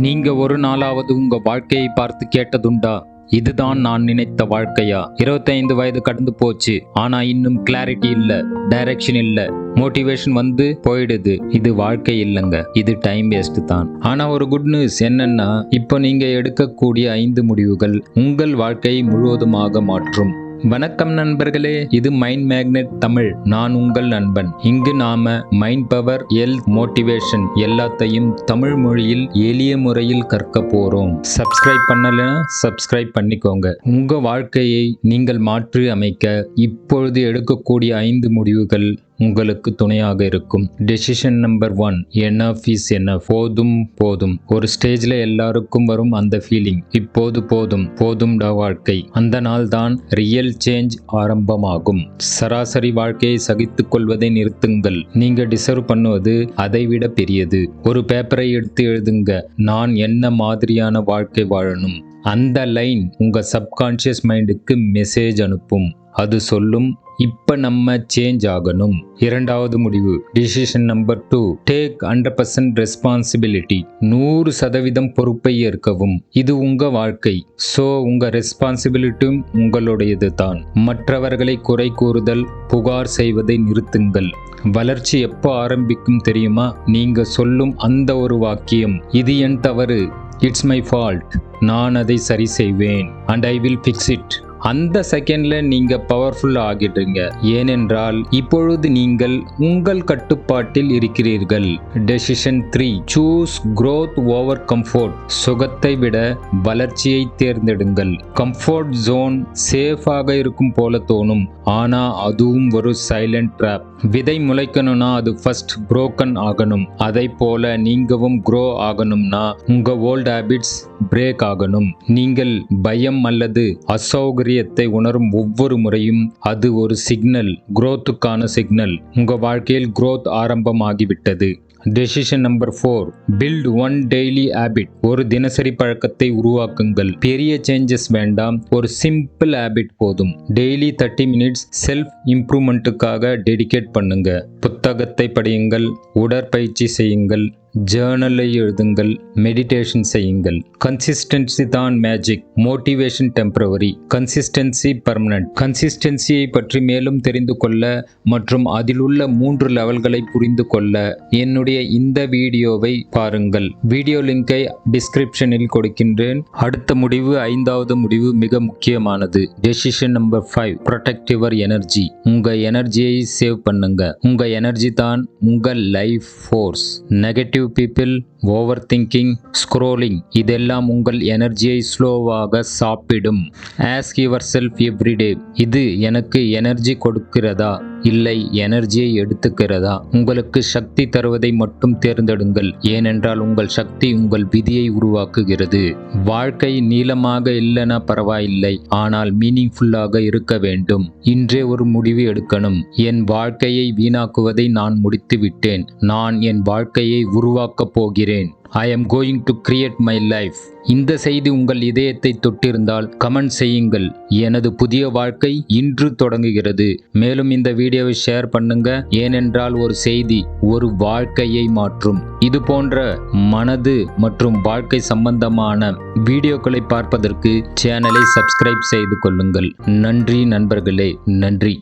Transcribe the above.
நீங்க ஒரு நாளாவது உங்க வாழ்க்கையை பார்த்து கேட்டதுண்டா? இதுதான் நான் நினைத்த வாழ்க்கையா? 25 வயது கடந்து போச்சு, ஆனா இன்னும் கிளாரிட்டி இல்ல, டைரக்ஷன் இல்ல, மோட்டிவேஷன் வந்து போயிடுது. இது வாழ்க்கை இல்லைங்க, இது டைம் வேஸ்ட் தான். ஆனா ஒரு குட் நியூஸ் என்னன்னா, இப்போ நீங்க எடுக்கக்கூடிய 5 முடிவுகள் உங்கள் வாழ்க்கையை முழுவதுமாக மாற்றும். வணக்கம் நண்பர்களே, இது மைண்ட் மேக்னெட் தமிழ். நான் உங்கள் நண்பன். இங்கு நாம மைண்ட் பவர், ஹெல்த், மோட்டிவேஷன் எல்லாத்தையும் தமிழ் மொழியில் எளிய முறையில் கற்க போறோம். சப்ஸ்கிரைப் பண்ணலனா சப்ஸ்கிரைப் பண்ணிக்கோங்க. உங்க வாழ்க்கையை நீங்கள் மாற்றி அமைக்க இப்பொழுது எடுக்கக்கூடிய 5 முடிவுகள் உங்களுக்கு துணையாக இருக்கும். Decision number 1, enough is enough. போதும் போதும். ஒரு ஸ்டேஜ்ல எல்லாருக்கும் வரும் அந்த ஃபீலிங், இப்போது போதும் போதும்டா வாழ்க்கை. அந்த நாள் தான் ரியல் சேஞ்ச் ஆரம்பமாகும். சராசரி வாழ்க்கையை சகித்துக் கொள்வதை நிறுத்துங்கள். நீங்க டிசர்வ் பண்ணுவது அதை விட பெரியது. ஒரு பேப்பரை எடுத்து எழுதுங்க, நான் என்ன மாதிரியான வாழ்க்கை வாழணும். அந்த லைன் உங்க சப்கான்ஷியஸ் மைண்டுக்கு மெசேஜ் அனுப்பும். அது சொல்லும், இப்ப நம்ம சேஞ்ச் ஆகணும். இரண்டாவது முடிவு, டிசிஷன் நம்பர் 2, டேக் 100% ரெஸ்பான்சிபிலிட்டி. 100% பொறுப்பை ஏற்கவும். இது உங்க வாழ்க்கை, சோ உங்க ரெஸ்பான்சிபிலிட்டியும் உங்களுடையது தான். மற்றவர்களை குறை கூறுதல், புகார் செய்வதை நிறுத்துங்கள். வளர்ச்சி எப்போ ஆரம்பிக்கும் தெரியுமா? நீங்க சொல்லும் அந்த ஒரு வாக்கியம், இது என் தவறு, இட்ஸ் மை ஃபால்ட், நான் அதை சரி செய்வேன், and I will fix it. அந்த செகண்ட்ல நீங்க பவர்ஃபுல் ஆகிடுறீங்க. ஏனென்றால் இப்பொழுது நீங்கள் உங்கள் கட்டுப்பாட்டில் இருக்கிறீர்கள். Decision 3, choose growth over comfort. சுகத்தை விட வளர்ச்சியை தேர்ந்தெடுங்கள். கம்ஃபோர்ட் ஜோன் சேஃபாக இருக்கும் போல தோணும், ஆனா அதுவும் ஒரு சைலண்ட் ட்ராப். விதை முளைக்கணும்னா அது ஃபர்ஸ்ட் புரோக்கன் ஆகணும். அதை போல நீங்கவும் க்ரோ ஆகணும்னா உங்க ஓல்ட் ஹேபிட்ஸ் பிரேக் ஆகணும். நீங்கள் பயம் அல்லது அசௌகரியத்தை உணரும் ஒவ்வொரு முறையும் அது ஒரு சிக்னல், growthக்கான சிக்னல். உங்க வாழ்க்கையில் growth ஆரம்பமாகிவிட்டது. Decision number 4, build 1 daily habit. ஒரு தினசரி பழக்கத்தை உருவாக்குங்கள். பெரிய சேஞ்சஸ் வேண்டாம், ஒரு சிம்பிள் ஹேபிட் போதும். டெய்லி 30 மினிட்ஸ் செல்ஃப் இம்ப்ரூவ்மெண்ட்டுக்காக டெடிகேட் பண்ணுங்க. புத்தகத்தை படியுங்கள், உடற்பயிற்சி செய்யுங்கள், ஜேர்னலை எழுதுங்கள், மெடிடேஷன் செய்யுங்கள். கன்சிஸ்டன்சி தான் magic, motivation temporary, consistency permanent. கன்சிஸ்டன்சியை பற்றி மேலும் தெரிந்து கொள்ள மற்றும் அதில் உள்ள 3 லெவல்களை புரிந்து கொள்ள என்னுடைய இந்த வீடியோவை பாருங்கள். வீடியோ லிங்கை டிஸ்கிரிப்ஷனில் கொடுக்கின்றேன். அடுத்த முடிவு, 5வது முடிவு மிக முக்கியமானது. Decision number 5, protect your energy. உங்க எனர்ஜியை சேவ் பண்ணுங்க. உங்க எனர்ஜி தான் உங்க life force. Negative people, over thinking, scrolling இதெல்லாம் உங்கள் எனர்ஜியை ஸ்லோவாக சாப்பிடும். ஆஸ்க் யுவர் செல்ஃப் எவ்ரிடே, இது எனக்கு எனர்ஜி கொடுக்கிறதா இல்லை எனர்ஜியை எடுத்துக்கிறதா? உங்களுக்கு சக்தி தருவதை மட்டும் தேர்ந்தெடுங்கள். ஏனென்றால் உங்கள் சக்தி உங்கள் விதியை உருவாக்குகிறது. வாழ்க்கை நீளமாக இல்லைனா பரவாயில்லை, ஆனால் மீனிங்ஃபுல்லாக இருக்க வேண்டும். இன்றே ஒரு முடிவு எடுக்கணும். என் வாழ்க்கையை வீணாக்குவதை நான் முடித்து விட்டேன். நான் என் வாழ்க்கையை உருவாக்கப் போகிறேன். I am going to create my life. இந்த செய்தி உங்கள் இதயத்தை தொட்டிருந்தால் கமெண்ட் செய்யுங்கள். எனது புதிய வாழ்க்கை இன்று தொடங்குகிறது. மேலும் இந்த வீடியோவை ஷேர் பண்ணுங்க. ஏனென்றால் ஒரு செய்தி ஒரு வாழ்க்கையை மாற்றும். இது போன்ற மனது மற்றும் வாழ்க்கை சம்பந்தமான வீடியோக்களை பார்ப்பதற்கு சேனலை சப்ஸ்கிரைப் செய்து கொள்ளுங்கள். நன்றி நண்பர்களே, நன்றி.